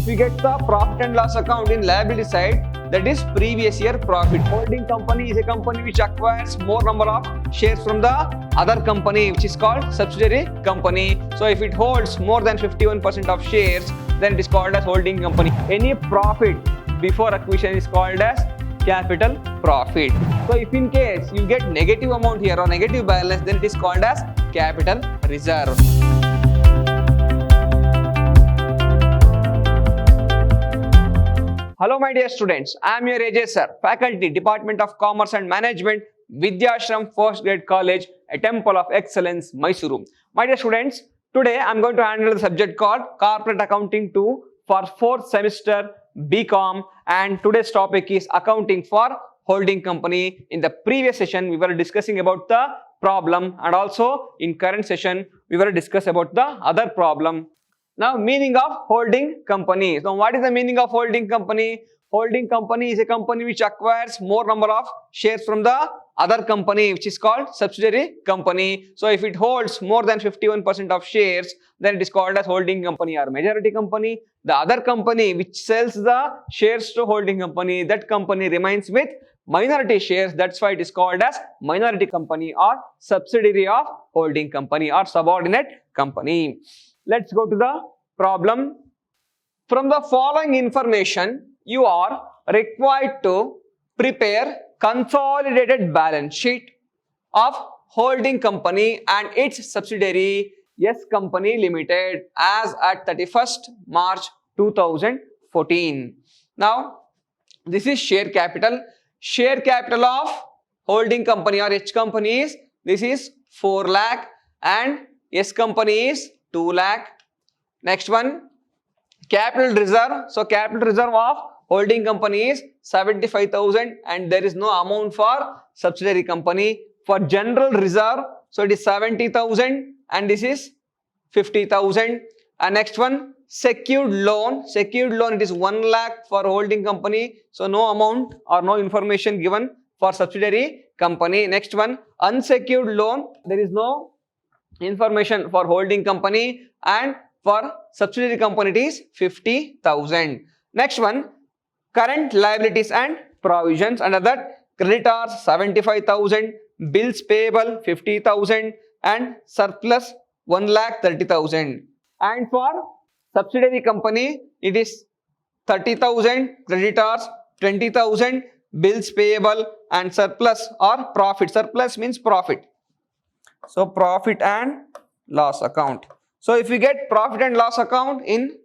If you get the profit and loss account in liability side, that is previous year profit. Holding company is a company which acquires more number of shares from the other company, which is called subsidiary company. So if it holds more than 51% of shares, then it is called as holding company. Any profit before acquisition is called as capital profit. So if in case you get negative amount here or negative balance, then it is called as capital reserve. Hello my dear students, I am your AJ sir, faculty, Department of Commerce and Management, Vidyashram First Grade College, a Temple of Excellence, Mysuru. My dear students, today I am going to handle the subject called Corporate Accounting 2 for 4th semester BCom, and today's topic is accounting for holding company. In the previous session we were discussing about the problem, and also in current session we were discussing about the other problem. Now, meaning of holding company. So, what is the meaning of holding company? Holding company is a company which acquires more number of shares from the other company, which is called subsidiary company. So, if it holds more than 51% of shares, then it is called as holding company or majority company. The other company which sells the shares to holding company, that company remains with minority shares. That's why it is called as minority company or subsidiary of holding company or subordinate company. Let's go to the problem. From the following information, you are required to prepare consolidated balance sheet of holding company and its subsidiary Yes Company Limited as at 31st March 2014. Now, this is share capital. Share capital of holding company or H company is, this is 4 lakh and S company is 2 lakh. Next one, capital reserve. So capital reserve of holding company is 75,000 and there is no amount for subsidiary company. For general reserve, so it is 70,000 and this is 50,000. And next one, secured loan. Secured loan, it is 1 lakh for holding company. So no amount or no information given for subsidiary company. Next one, unsecured loan. There is no information for holding company, and for subsidiary company it is 50,000. Next one, current liabilities and provisions. Under that, creditors 75,000, bills payable 50,000 and surplus 1,30,000. And for subsidiary company it is 30,000, creditors 20,000, bills payable and surplus or profit. Surplus means profit. So profit and loss account. So if we get profit and loss account in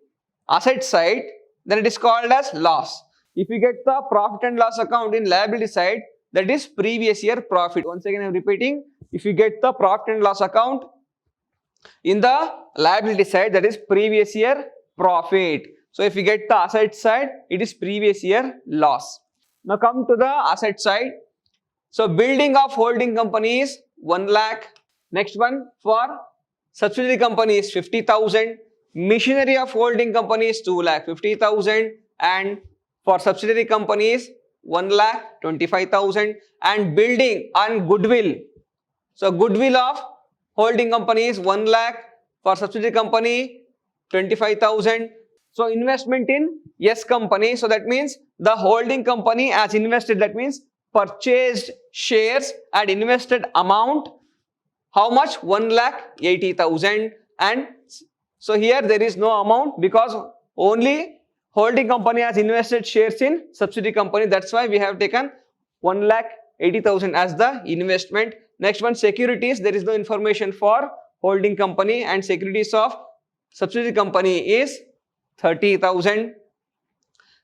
asset side, then it is called as loss. If we get the profit and loss account in liability side, that is previous year profit. Once again I am repeating, if you get the profit and loss account in the liability side, that is previous year profit. So if you get the asset side, it is previous year loss. Now come to the asset side. So building of holding company is 1 lakh. Next one, for subsidiary company is 50,000. Machinery of holding company is 2,50,000 and for subsidiary company is 1,25,000. And building and goodwill. So goodwill of holding company is 1 lakh. For subsidiary company 25,000. So investment in Yes Company. So that means the holding company has invested. That means purchased shares and invested amount. How much? 1,80,000. And so here there is no amount because only holding company has invested shares in subsidiary company. That's why we have taken 1,80,000 as the investment. Next one, securities. There is no information for holding company, and securities of subsidiary company is 30,000.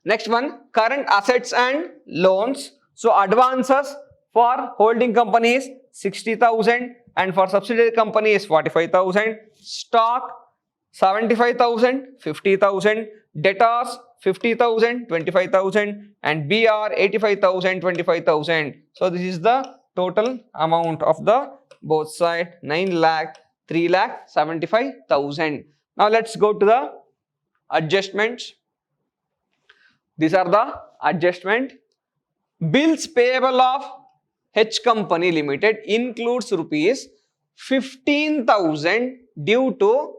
Next one, current assets and loans. So advances for holding company is 60,000 and for subsidiary company is 45,000. Stock 75,000, 50,000. Debtors 50,000, 25,000 and BR 85,000, 25,000. So this is the total amount of the both side, 9 lakh, 3 lakh, 75,000. Now let's go to the adjustments. These are the adjustment. Bills payable of H Company Limited includes rupees 15,000 due to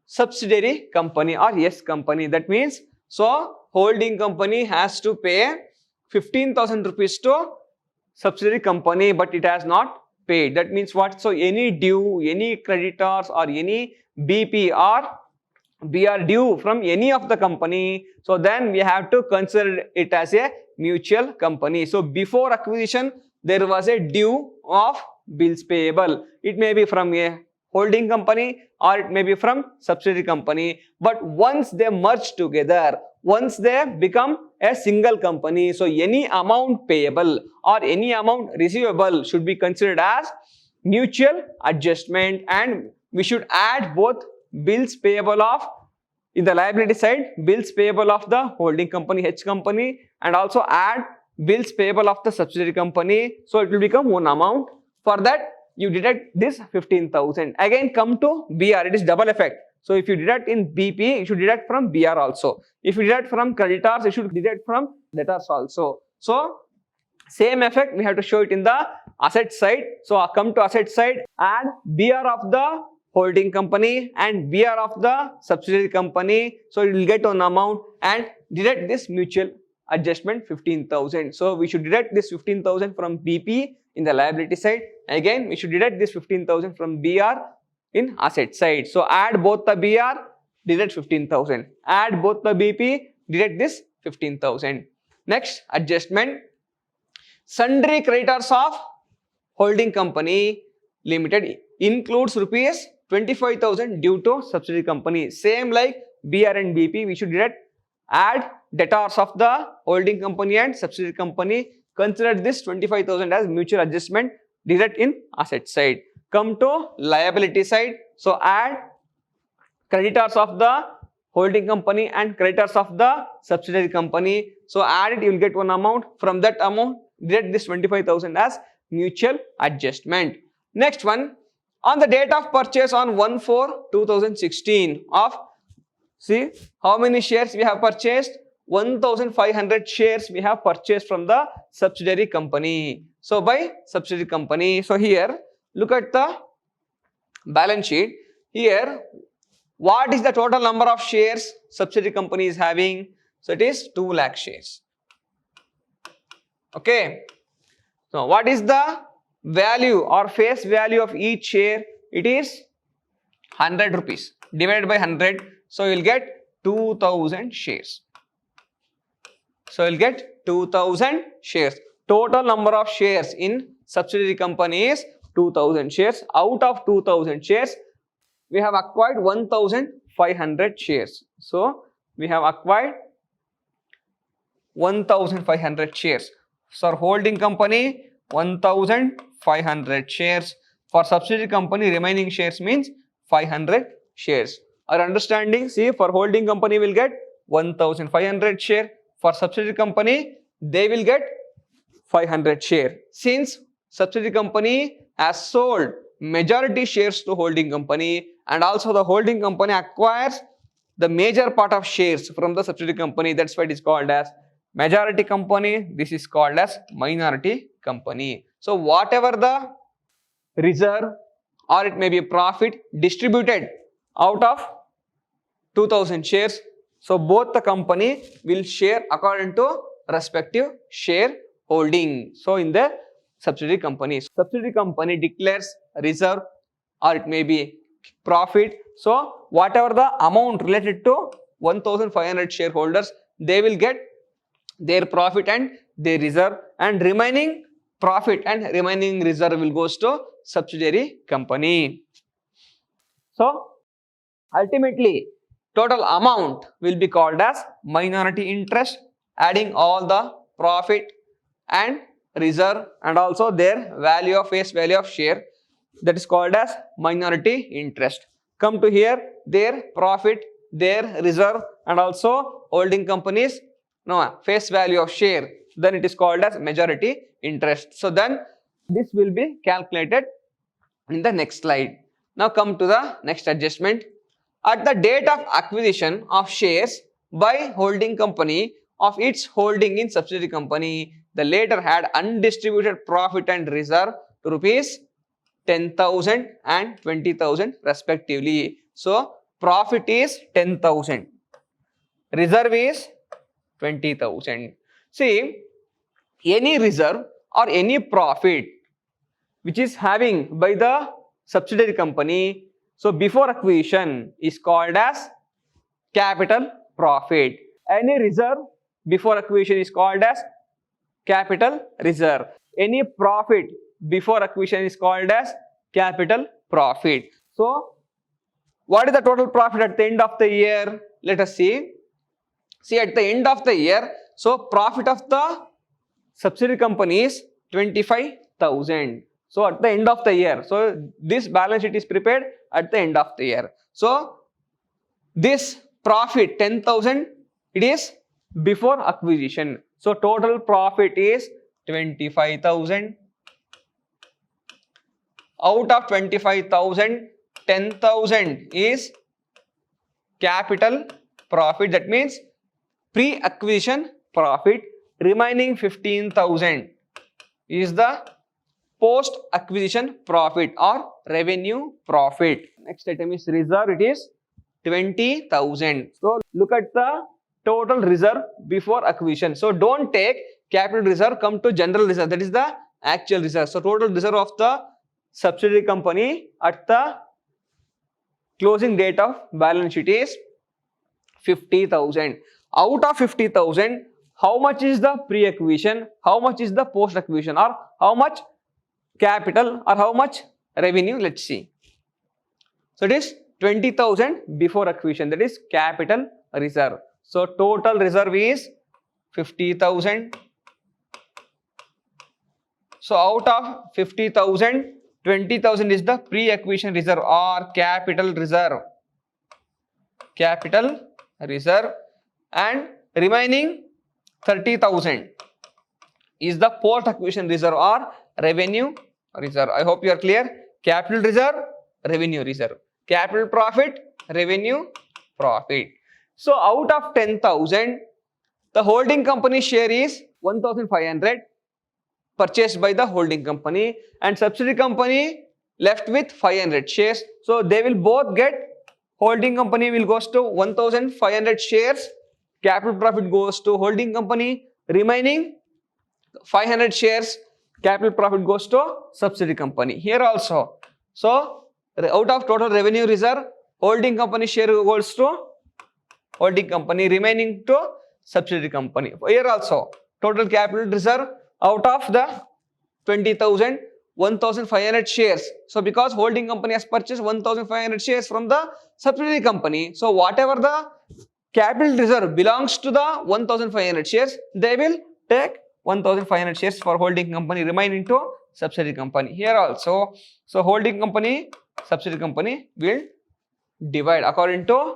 subsidiary company or S company. That means, so holding company has to pay 15,000 rupees to subsidiary company, but it has not paid. That means what? So any due, any creditors or any BP or BR due from any of the company, so then we have to consider it as a mutual company. So before acquisition, there was a due of bills payable. It may be from a holding company or it may be from subsidiary company. But once they merge together, once they become a single company, so any amount payable or any amount receivable should be considered as mutual adjustment, and we should add both bills payable of, in the liability side, bills payable of the holding company H company, and also add bills payable of the subsidiary company, so it will become one amount. For that you deduct this 15,000. Again come to BR, it is double effect. So if you deduct in BP, you should deduct from BR also. If you deduct from creditors, you should deduct from debtors also. So same effect we have to show it in the asset side. So I come to asset side, add BR of the holding company and BR of the subsidiary company, so you will get one amount, and deduct this mutual adjustment 15,000. So we should deduct this 15,000 from BP in the liability side. Again we should deduct this 15,000 from BR in asset side. So add both the BR, deduct 15,000. Add both the BP, deduct this 15,000. Next adjustment, sundry creditors of holding company limited includes rupees 25,000 due to subsidiary company. Same like BR and BP, we should deduct, add debtors of the holding company and subsidiary company. Consider this 25,000 as mutual adjustment, deduct in asset side. Come to liability side, so add creditors of the holding company and creditors of the subsidiary company. So add it, you will get one amount. From that amount, deduct this 25,000 as mutual adjustment. Next one, on the date of purchase on 1/4/2016 of, see how many shares we have purchased? 1,500 shares we have purchased from the subsidiary company. So by subsidiary company, so here look at the balance sheet. Here what is the total number of shares subsidiary company is having? So it is 2 lakh shares. Okay. So what is the value or face value of each share? It is 100 rupees divided by 100. So you will get 2,000 shares. So you will get 2,000 shares. Total number of shares in subsidiary company is 2,000 shares. Out of 2,000 shares, we have acquired 1,500 shares. So we have acquired 1,500 shares. So holding company 1,500 shares. For subsidiary company, remaining shares means 500 shares. Our understanding, see, for holding company will get 1,500 share. For subsidiary company, they will get 500 share. Since subsidiary company has sold majority shares to holding company, and also the holding company acquires the major part of shares from the subsidiary company, that's why it is called as majority company. This is called as minority company. So whatever the reserve or it may be profit distributed out of 2,000 shares, so both the company will share according to respective share holding. So in the subsidiary company declares reserve or it may be profit. So whatever the amount related to 1,500 shareholders, they will get their profit and their reserve, and remaining profit and remaining reserve will goes to subsidiary company. So ultimately total amount will be called as minority interest, adding all the profit and reserve and also their value of face value of share, that is called as minority interest. Come to here, their profit, their reserve and also holding companies face value of share, then it is called as majority interest. So then this will be calculated in the next slide. Now come to the next adjustment. At the date of acquisition of shares by holding company of its holding in subsidiary company, the latter had undistributed profit and reserve to rupees 10,000 and 20,000 respectively. So profit is 10,000. Reserve is 20,000. See, any reserve or any profit which is having by the subsidiary company, so before acquisition is called as capital profit. Any reserve before acquisition is called as capital reserve. Any profit before acquisition is called as capital profit. So, what is the total profit at the end of the year? Let us see. See, at the end of the year, so profit of the subsidiary company is 25,000. So, at the end of the year, so this balance sheet is prepared at the end of the year. So, this profit 10,000, it is before acquisition. So, total profit is 25,000. Out of 25,000, 10,000 is capital profit. That means pre-acquisition profit. Remaining 15,000 is the post-acquisition profit or revenue profit. Next item is reserve. It is 20,000. So, look at the total reserve before acquisition. So, don't take capital reserve, come to general reserve. That is the actual reserve. So, total reserve of the subsidiary company at the closing date of balance sheet is 50,000. Out of 50,000, how much is the pre-acquisition, how much is the post-acquisition, or how much capital or how much revenue? Let's see. So, it is 20,000 before acquisition, that is capital reserve. So, total reserve is 50,000. So, out of 50,000, 20,000 is the pre-acquisition reserve or capital reserve. Capital reserve, and remaining 30,000 is the post-acquisition reserve or revenue reserve. I hope you are clear. Capital reserve, revenue reserve. Capital profit, revenue profit. So, out of 10,000, the holding company share is 1,500 purchased by the holding company, and subsidiary company left with 500 shares. So, they will both get, holding company will goes to 1,500 shares, capital profit goes to holding company, remaining 500 shares, capital profit goes to subsidiary company. Here also, so out of total revenue reserve, holding company share goes to holding company, remaining to subsidiary company. Here also, total capital reserve, out of the 20,000, 1,500 shares. So, because holding company has purchased 1,500 shares from the subsidiary company, so whatever the capital reserve belongs to the 1,500 shares, they will take 1,500 shares for holding company, remaining to subsidiary company. Here also, so holding company, subsidiary company will divide according to,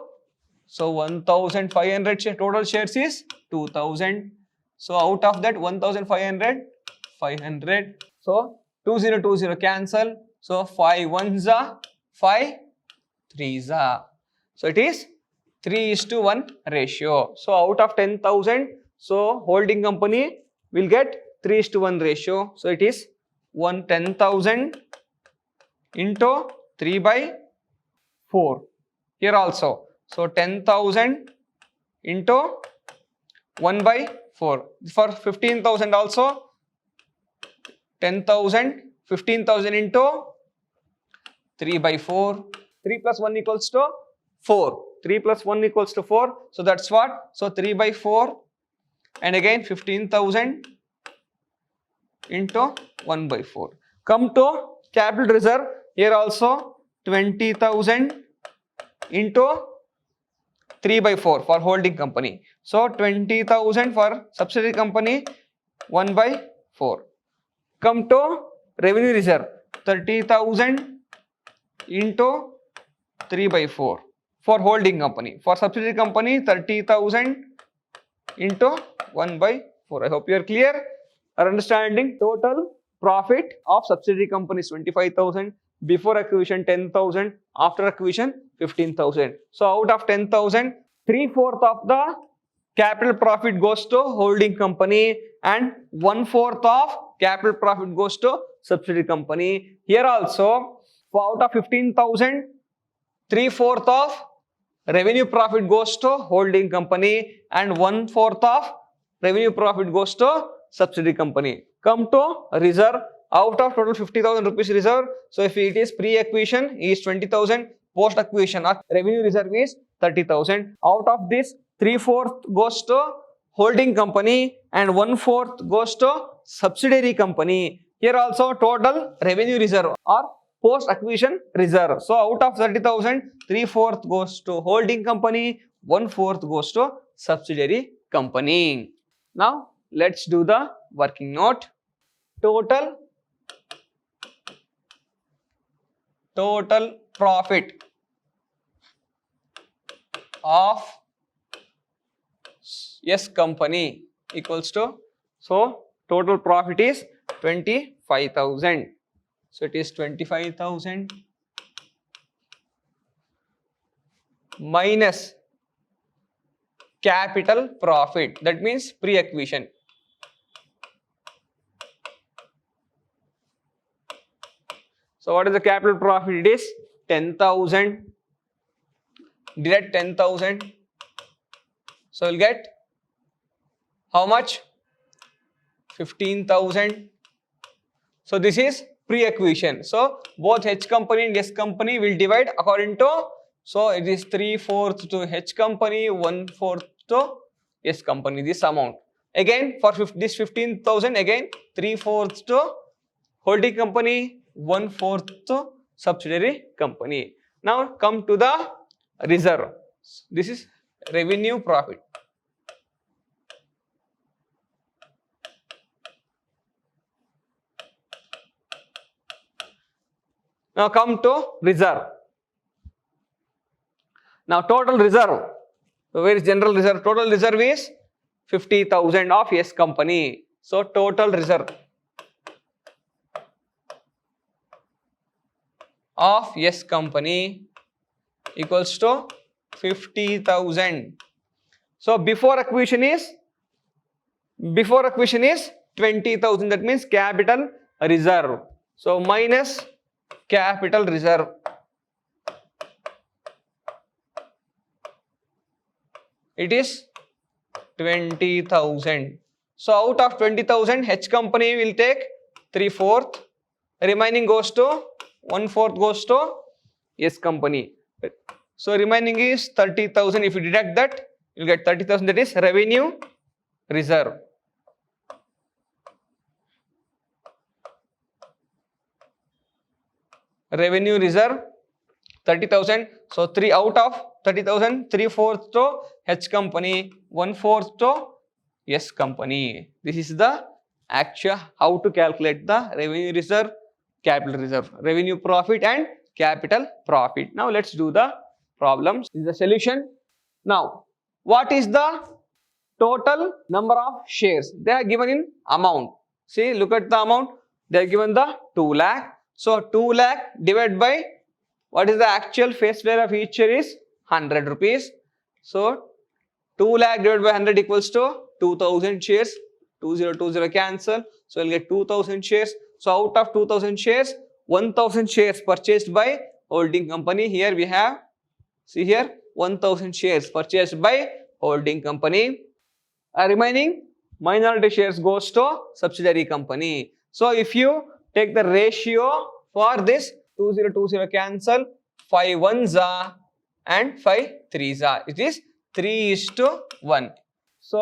so 1,500 total shares is 2,000. So, out of that 1,500, 500. So, 2020 cancel. So, 5 ones are 5 3s are. So, it is 3:1 ratio. So, out of 10,000, so holding company will get 3:1 ratio. So, it is 10,000 into 3 by 4. Here also. So, 10,000 into 1 by 4. For 15,000 also, 10,000, 15,000 into 3 by 4. 3 plus 1 equals to 4. 3 plus 1 equals to 4. So, that's what? So, 3 by 4 and again 15,000 into 1 by 4. Come to capital reserve. Here also 20,000 into 3 by 4 for holding company. So, 20,000 for subsidiary company, 1 by 4. Come to revenue reserve, 30,000 into 3 by 4 for holding company. For subsidiary company, 30,000 into 1 by 4. I hope you are clear. Are understanding? Total profit of subsidiary company is 25,000. Before acquisition 10,000, after acquisition 15,000. So, out of 10,000, 3/4 of the capital profit goes to holding company and 1/4 of capital profit goes to subsidiary company. Here also, for out of 15,000, 3/4 of revenue profit goes to holding company and 1/4 of revenue profit goes to subsidiary company. Come to reserve. Out of total 50,000 rupees reserve, so if it is pre-acquisition is 20,000, post-acquisition or revenue reserve is 30,000. Out of this, 3/4 goes to holding company and 1/4 goes to subsidiary company. Here also total revenue reserve or post-acquisition reserve. So out of 30,000, 3/4 goes to holding company, 1/4 goes to subsidiary company. Now let's do the working note. Total profit of S company equals to, so total profit is 25,000. So it is 25,000 minus capital profit, that means pre-acquisition. So what is the capital profit? It is 10,000. Deduct 10,000. So we'll get how much? 15,000. So this is pre-acquisition. So both H company and S company will divide according to, so it is 3/4 to H company, 1/4 to S company, this amount. Again for this 15,000, again 3/4 to holding company, 1/4 to subsidiary company. Now come to the reserve. This is revenue profit. Now come to reserve. Now total reserve. So where is general reserve? Total reserve is 50,000 of S company. So total reserve of S company equals to 50,000. So before acquisition is 20,000. That means capital reserve. So minus capital reserve. It is 20,000. So out of 20,000, H company will take 3/4. Remaining goes to 1/4 goes to S company. So remaining is 30,000. If you deduct that, you will get 30,000. That is revenue reserve. Revenue reserve 30,000. So 3 out of 30,000, 3/4 to H company, 1/4 to S company. This is the actual how to calculate the revenue reserve, capital reserve, revenue profit and capital profit. Now let's do the problems. This is the solution. Now what is the total number of shares? They are given in amount. See, look at the amount. They are given the 2 lakh. So 2 lakh divided by what is the actual face value of each share is 100 rupees. So 2 lakh divided by 100 equals to 2,000 shares. 2020 cancel. So we'll get 2,000 shares. So out of 2,000 shares, 1,000 shares purchased by holding company. Here we have, see here, 1,000 shares purchased by holding company. Remaining minority shares goes to subsidiary company. So if you take the ratio for this 2020 cancel, 5 ones are and 5 threes are. It is 3:1. So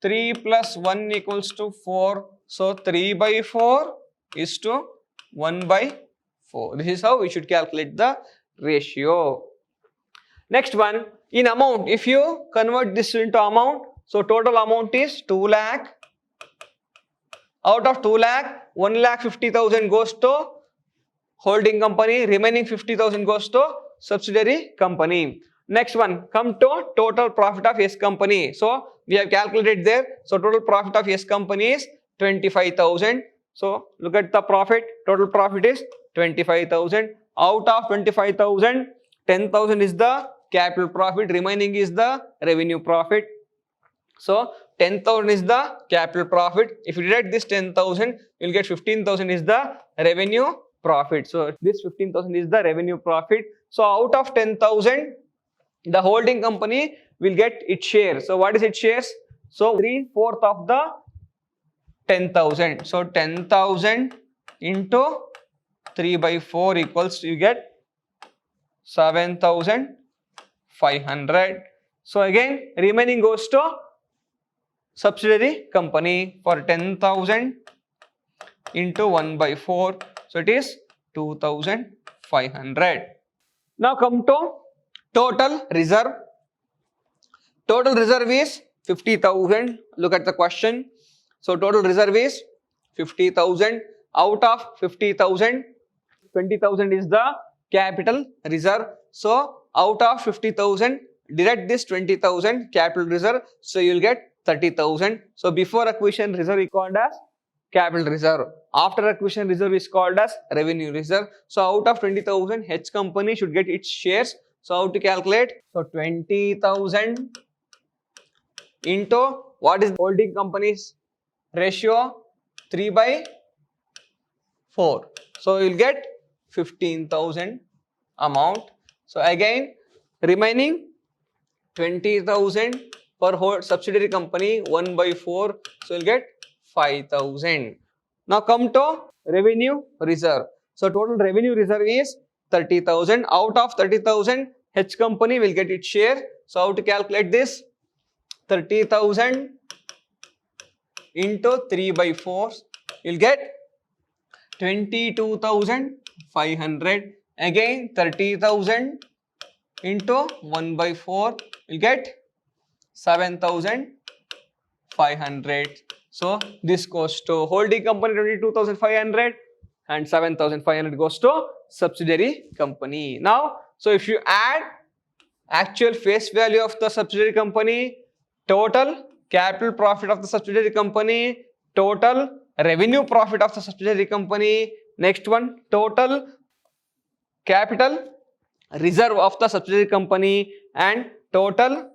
3 plus 1 equals to 4. So 3/4 is to 1/4. This is how we should calculate the ratio. Next one, in amount, if you convert this into amount, so total amount is 2 lakh. Out of 2 lakh, 1,50,000 goes to holding company, remaining 50,000 goes to subsidiary company. Next one, come to total profit of S company. So we have calculated there. So total profit of S company is 25,000. So look at the profit. Total profit is 25,000. Out of 25,000, 10,000 is the capital profit. Remaining is the revenue profit. So 10,000 is the capital profit. If you deduct this 10,000, you will get 15,000 is the revenue profit. So this 15,000 is the revenue profit. So out of 10,000, the holding company will get its share. So what is its shares? So 3/4 of the 10,000. So 10,000 into 3/4 equals, you get 7,500. So again remaining goes to subsidiary company for 10,000 into 1/4. So it is 2,500. Now come to total reserve. Total reserve is 50,000. Look at the question. So total reserve is 50,000. Out of 50,000, 20,000 is the capital reserve. So out of 50,000, deduct this 20,000 capital reserve. So you will get 30,000. So before acquisition reserve is called as capital reserve. After acquisition reserve is called as revenue reserve. So out of 20,000, H company should get its shares. So how to calculate? So 20,000 into what is holding company's ratio? 3/4. So you will get 15,000 amount. So again remaining 20,000 per whole subsidiary company 1/4. So you will get 5,000. Now come to revenue reserve. So total revenue reserve is 30,000. Out of 30,000, H company will get its share. So how to calculate this? 30,000 into 3/4, you'll get 22,500. Again 30,000 into 1/4, you'll get 7,500. So this goes to holding company 22,500 and 7,500 goes to subsidiary company. Now, so if you add actual face value of the subsidiary company, total capital profit of the subsidiary company, total revenue profit of the subsidiary company, next one total capital reserve of the subsidiary company and total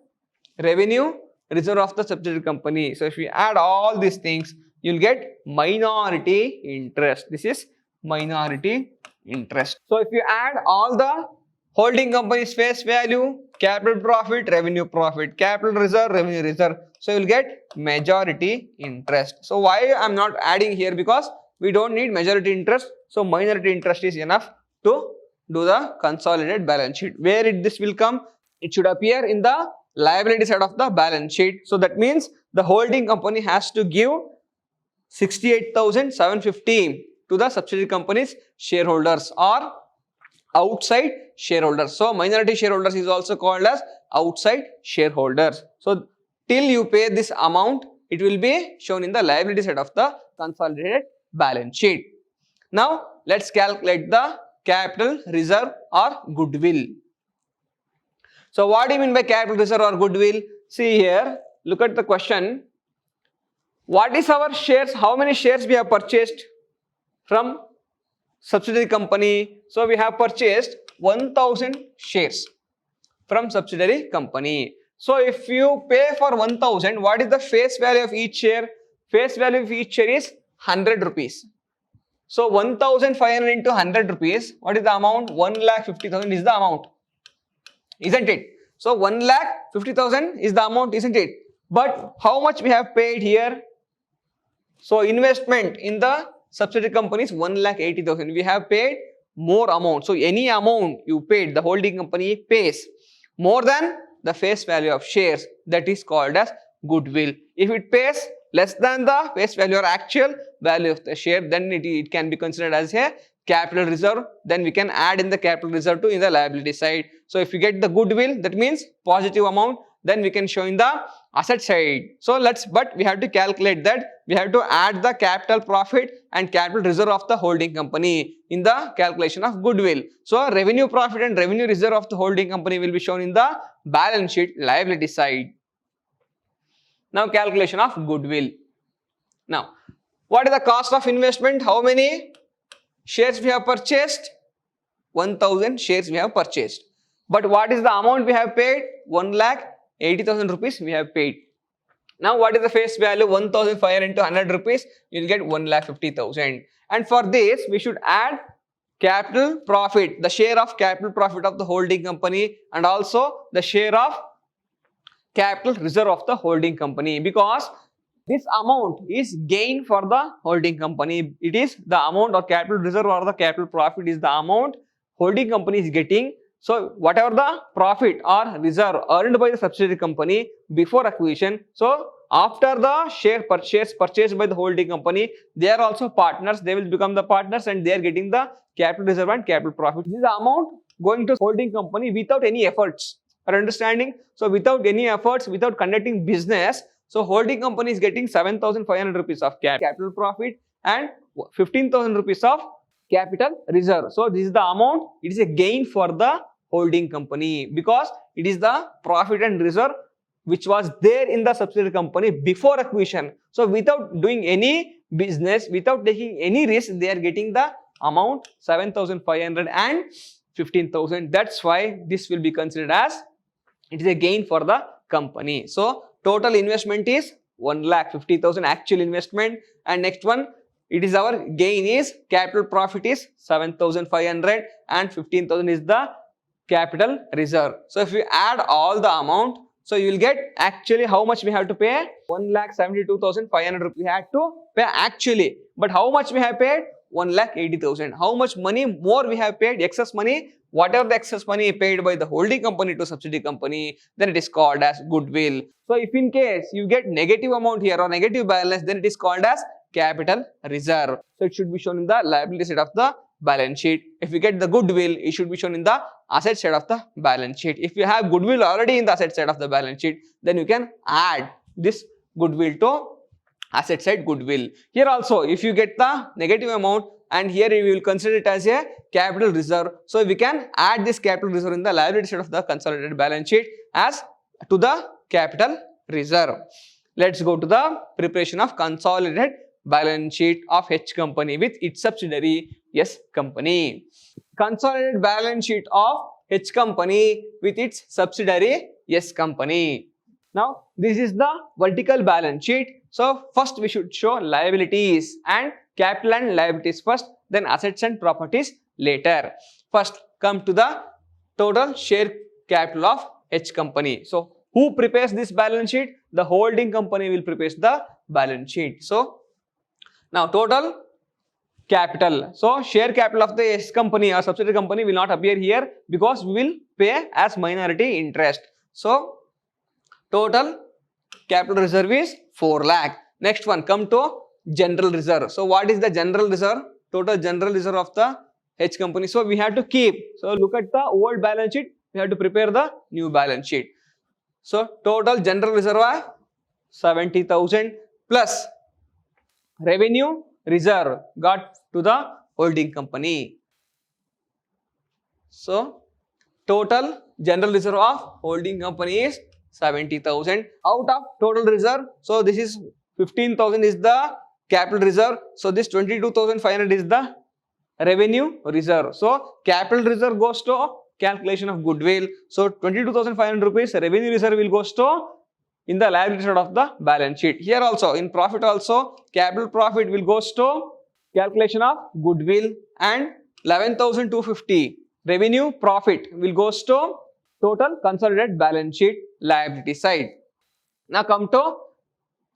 revenue reserve of the subsidiary company. So if we add all these things, you'll get minority interest. This is minority interest. So if you add all the holding company's face value, capital profit, revenue profit, capital reserve, revenue reserve, so you'll get majority interest. So why I'm not adding here? Because we don't need majority interest. So minority interest is enough to do the consolidated balance sheet. Where this will come? It should appear in the liability side of the balance sheet. So that means the holding company has to give 68,750 to the subsidiary company's shareholders or outside shareholders. So minority shareholders is also called as outside shareholders. So till you pay this amount, it will be shown in the liability side of the consolidated balance sheet. Now let's calculate the capital reserve or goodwill. So what do you mean by capital reserve or goodwill? See here, look at the question. What is our shares? How many shares we have purchased from subsidiary company? So we have purchased 1,000 shares from subsidiary company. So if you pay for 1,000, what is the face value of each share? Face value of each share is 100 rupees. So 1,500 into 100 rupees, what is the amount? 1,50,000 is the amount, isn't it? So 1,50,000 is the amount, isn't it? But how much we have paid here? So investment in the subsidiary company is 1,80,000. We have paid more amount. So any amount you paid, the holding company pays more than the face value of shares. That is called as goodwill. If it pays less than the face value or actual value of the share, then it can be considered as a capital reserve. Then we can add in the capital reserve to in the liability side. So if you get the goodwill, that means positive amount, then we can show in the asset side. So but we have to calculate that. We have to add the capital profit and capital reserve of the holding company in the calculation of goodwill. So revenue profit and revenue reserve of the holding company will be shown in the balance sheet liability side. Now calculation of goodwill. Now what is the cost of investment? How many shares we have purchased? 1,000 shares we have purchased. But what is the amount we have paid? 1,80,000 rupees we have paid. Now what is the face value? 1,500 into 100 rupees, you will get 1,50,000. And for this we should add capital profit, the share of capital profit of the holding company, and also the share of capital reserve of the holding company, because this amount is gain for the holding company. It is the amount or capital reserve or the capital profit is the amount holding company is getting. So whatever the profit or reserve earned by the subsidiary company before acquisition, so after the shares purchased by the holding company, they are also partners. They will become the partners and they are getting the capital reserve and capital profit. This is the amount going to holding company without any efforts. Are understanding? So without any efforts, without conducting business, so holding company is getting 7,500 rupees of capital profit and 15,000 rupees of capital reserve. So this is the amount. It is a gain for the holding company because it is the profit and reserve which was there in the subsidiary company before acquisition. So without doing any business, without taking any risk, they are getting the amount 7,500 and 15,000. That's why this will be considered as it is a gain for the company. So total investment is 1,50,000 actual investment, and next one, it is our gain is capital profit is 7,500 and 15,000 is the capital reserve. So if we add all the amount, so you will get actually how much we have to pay. 1,72,500 we had to pay actually, but how much we have paid? 1,80,000. How much money more we have paid? Excess money. Whatever the excess money paid by the holding company to subsidiary company, then it is called as goodwill. So if in case you get negative amount here or negative balance, then it is called as capital reserve. So it should be shown in the liability side of the balance sheet. If you get the goodwill, it should be shown in the asset side of the balance sheet. If you have goodwill already in the asset side of the balance sheet, then you can add this goodwill to asset side goodwill. Here also, if you get the negative amount, and here we will consider it as a capital reserve. So we can add this capital reserve in the liability side of the consolidated balance sheet as to the capital reserve. Let's go to the preparation of consolidated balance sheet of H company with its subsidiary S company. Consolidated balance sheet of H company with its subsidiary S company. Now this is the vertical balance sheet. So first we should show liabilities and capital and liabilities first, then assets and properties later. First come to the total share capital of H company. So who prepares this balance sheet? The holding company will prepare the balance sheet. So now total capital. So share capital of the S company or subsidiary company will not appear here because we will pay as minority interest. So total capital reserve is 4 lakh. Next one, come to general reserve. So what is the general reserve? Total general reserve of the H company. So we have to keep. So look at the old balance sheet. We have to prepare the new balance sheet. So total general reserve are 70,000 plus revenue reserve got to the holding company. So total general reserve of holding company is 70,000 out of total reserve. So this is 15,000 is the capital reserve. So this 22,500 is the revenue reserve. So capital reserve goes to calculation of goodwill. So 22,500 rupees revenue reserve will goes to in the liability side of the balance sheet. Here also in profit also capital profit will goes to calculation of goodwill, and 11,250 revenue profit will goes to total consolidated balance sheet liability side. Now come to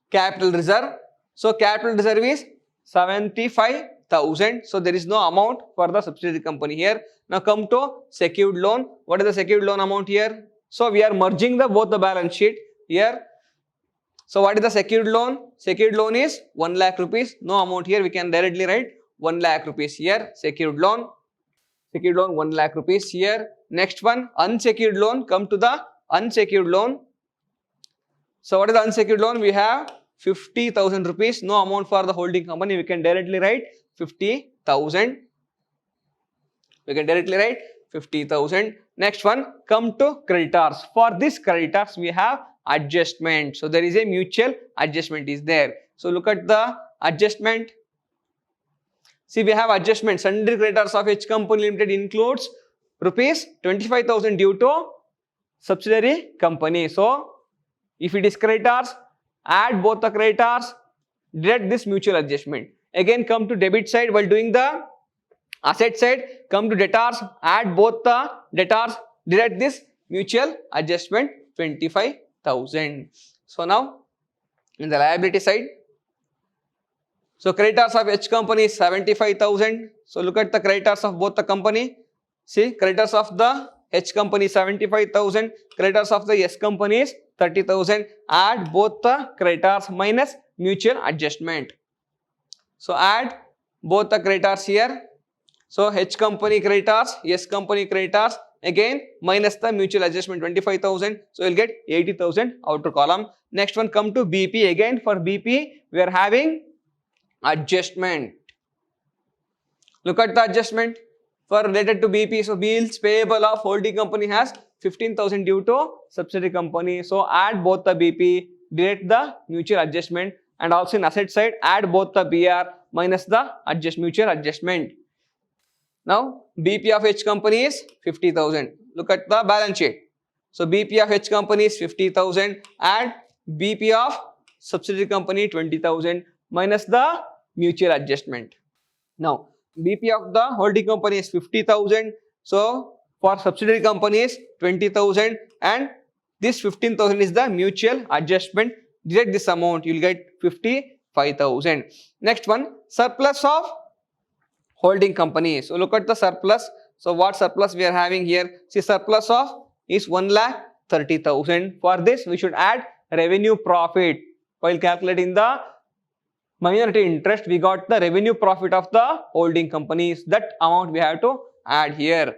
capital reserve. So capital reserve is 75,000. So there is no amount for the subsidiary company here. Now come to secured loan. What is the secured loan amount here? So we are merging the both the balance sheet here. So what is the secured loan? Secured loan is 1 lakh rupees. No amount here. We can directly write 1 lakh rupees here. Secured loan. Secured loan 1 lakh rupees here. Next one, unsecured loan. Come to the unsecured loan. So what is the unsecured loan? We have 50,000 rupees. No amount for the holding company. We can directly write 50,000. We can directly write 50,000. Next one, come to creditors. For this creditors, we have adjustment. So there is a mutual adjustment is there. So look at the adjustment. See, we have adjustment. Sundry creditors of H company limited includes rupees 25,000 due to subsidiary company. So if it is creditors, add both the creditors, deduct this mutual adjustment. Again come to debit side while doing the Asset side, come to debtors, add both the debtors, deduct this mutual adjustment 25,000. So now in the liability side, so creditors of H company is 75,000. So look at the creditors of both the company. See, creditors of the H company is 75,000, creditors of the S company is 30,000. Add both the creditors minus mutual adjustment. So add both the creditors here. So H company creditors, S company creditors, again minus the mutual adjustment 25,000. So you'll get 80,000 outer column. Next one, come to BP. Again for BP we are having adjustment. Look at the adjustment for related to BP. So bills payable of holding company has 15,000 due to subsidiary company. So add both the BP, deduct the mutual adjustment, and also in asset side add both the BR minus the mutual adjustment. Now BP of H company is 50,000. Look at the balance sheet. So BP of H company is 50,000. Add BP of subsidiary company 20,000 minus the mutual adjustment. Now BP of the holding company is 50,000. So for subsidiary company is 20,000, and this 15,000 is the mutual adjustment. Deduct this amount, you will get 55,000. Next one, surplus of holding company. So look at the surplus. So what surplus we are having here? See, surplus of is 1,30,000. For this we should add revenue profit. While calculating the minority interest, we got the revenue profit of the holding companies. That amount we have to add here.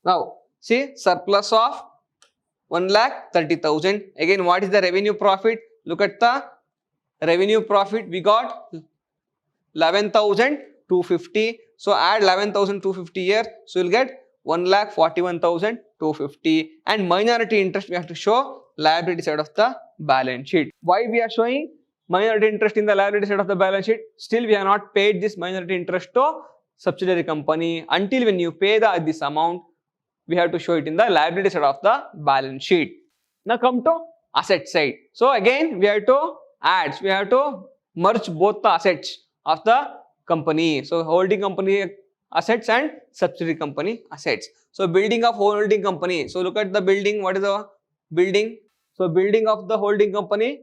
Now see, surplus of 1,30,000. Again, what is the revenue profit? Look at the revenue profit. We got 11,250. So add 11,250 here. So you'll get 1,41,250. And minority interest we have to show liability side of the balance sheet. Why we are showing minority interest in the liability side of the balance sheet? Still we have not paid this minority interest to subsidiary company. Until when you pay this amount, we have to show it in the liability side of the balance sheet. Now come to asset side. So again we have to add, we have to merge both the assets of the company. So holding company assets and subsidiary company assets. So building of holding company. So look at the building. What is the building? So building of the holding company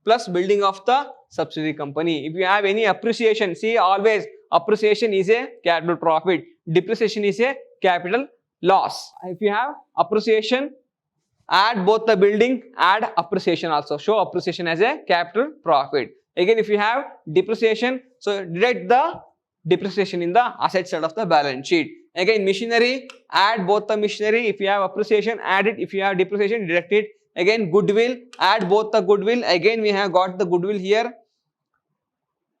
plus building of the subsidiary company. If you have any appreciation, see, always appreciation is a capital profit, depreciation is a capital loss. If you have appreciation, add both the building, add appreciation also, show appreciation as a capital profit. Again, if you have depreciation, so deduct the depreciation in the asset side of the balance sheet. Again, machinery, add both the machinery. If you have appreciation, add it. If you have depreciation, deduct it. Again, goodwill, add both the goodwill. Again, we have got the goodwill here.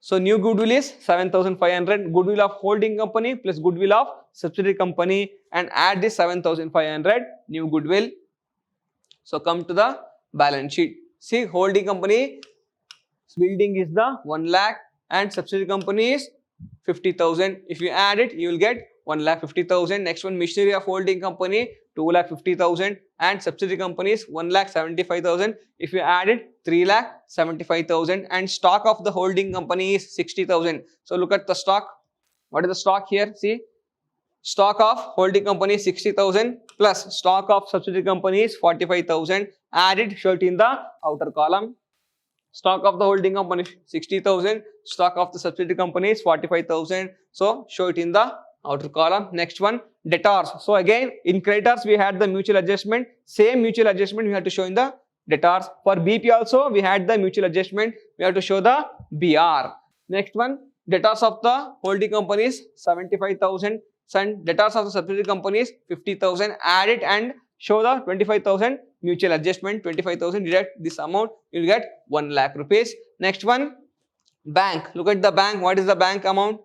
So new goodwill is 7,500. Goodwill of holding company plus goodwill of subsidiary company, and add this 7,500 new goodwill. So come to the balance sheet. See, holding company building is the 1 lakh and subsidiary company is 50,000. If you add it, you will get 1,50,000. Next one, machinery of holding company 2,50,000 and subsidiary company is 1,75,000. If you add it, 3,75,000, and stock of the holding company is 60,000. So look at the stock. What is the stock here? See, stock of holding company is 60,000 plus stock of subsidiary company is 45,000. Add it, show it in the outer column. Stock of the holding company is 60,000, stock of the subsidiary company is 45,000. So show it in the outer column. Next one, debtors. So again, in creditors we had the mutual adjustment. Same mutual adjustment we have to show in the debtors. For BP also we had the mutual adjustment. We have to show the BR. Next one, debtors of the holding company is 75,000. And debtors of the subsidiary company is 50,000. Add it and show the 25,000 mutual adjustment. 25,000, deduct this amount, you will get 1 lakh rupees. Next one, bank. Look at the bank. What is the bank amount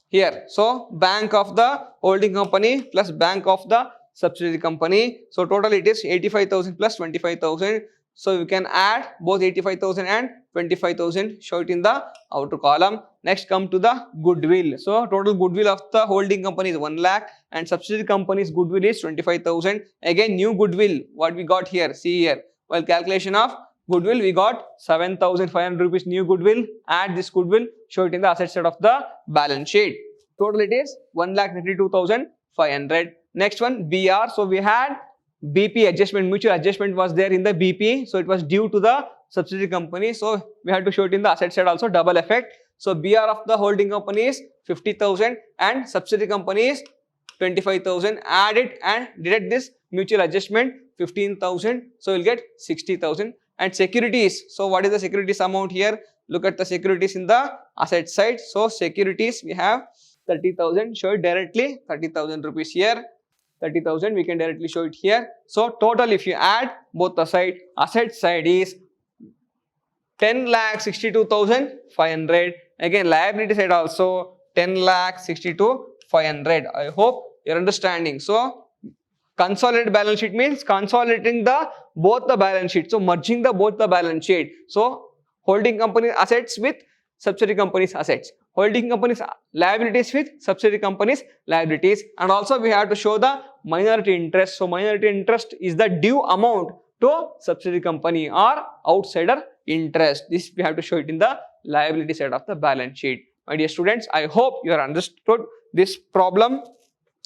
here? So bank of the holding company plus bank of the subsidiary company. So total it is 85,000 plus 25,000. So you can add both 85,000 and 25,000, show it in the outer column. Next, come to the goodwill. So total goodwill of the holding company is 1 lakh and subsidiary company's goodwill is 25,000. Again, new goodwill, what we got here, see here. While calculation of goodwill, we got 7,500 rupees new goodwill. Add this goodwill, show it in the asset side of the balance sheet. Total it is 1,32,500. Next one BR. So we had BP adjustment, mutual adjustment was there in the BP. So it was due to the subsidiary company. So we had to show it in the asset side also, double effect. So BR of the holding company is 50,000 and subsidiary company is 25,000. Add it and deduct this mutual adjustment 15,000. So you'll get 60,000. And securities. So what is the securities amount here? Look at the securities in the asset side. So securities we have 30,000, show it directly, 30,000 rupees here, 30,000 we can directly show it here. So total if you add both the side, asset side is 10,62,500. Again liability side also 10,62,500. I hope you're understanding. So consolidated balance sheet means consolidating both the balance sheet. So merging both the balance sheet. So holding company assets with subsidiary companies assets, holding companies liabilities with subsidiary companies liabilities, and also we have to show the minority interest. So minority interest is the due amount to subsidiary company or outsider interest. This we have to show it in the liability side of the balance sheet. My dear students, I hope you have understood this problem.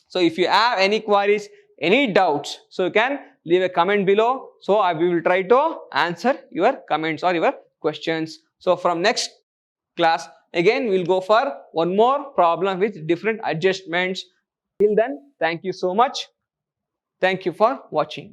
So if you have any queries, any doubts, so you can leave a comment below. So I will try to answer your comments or your questions. So from next class again we'll go for one more problem with different adjustments. Till then, thank you so much. Thank you for watching.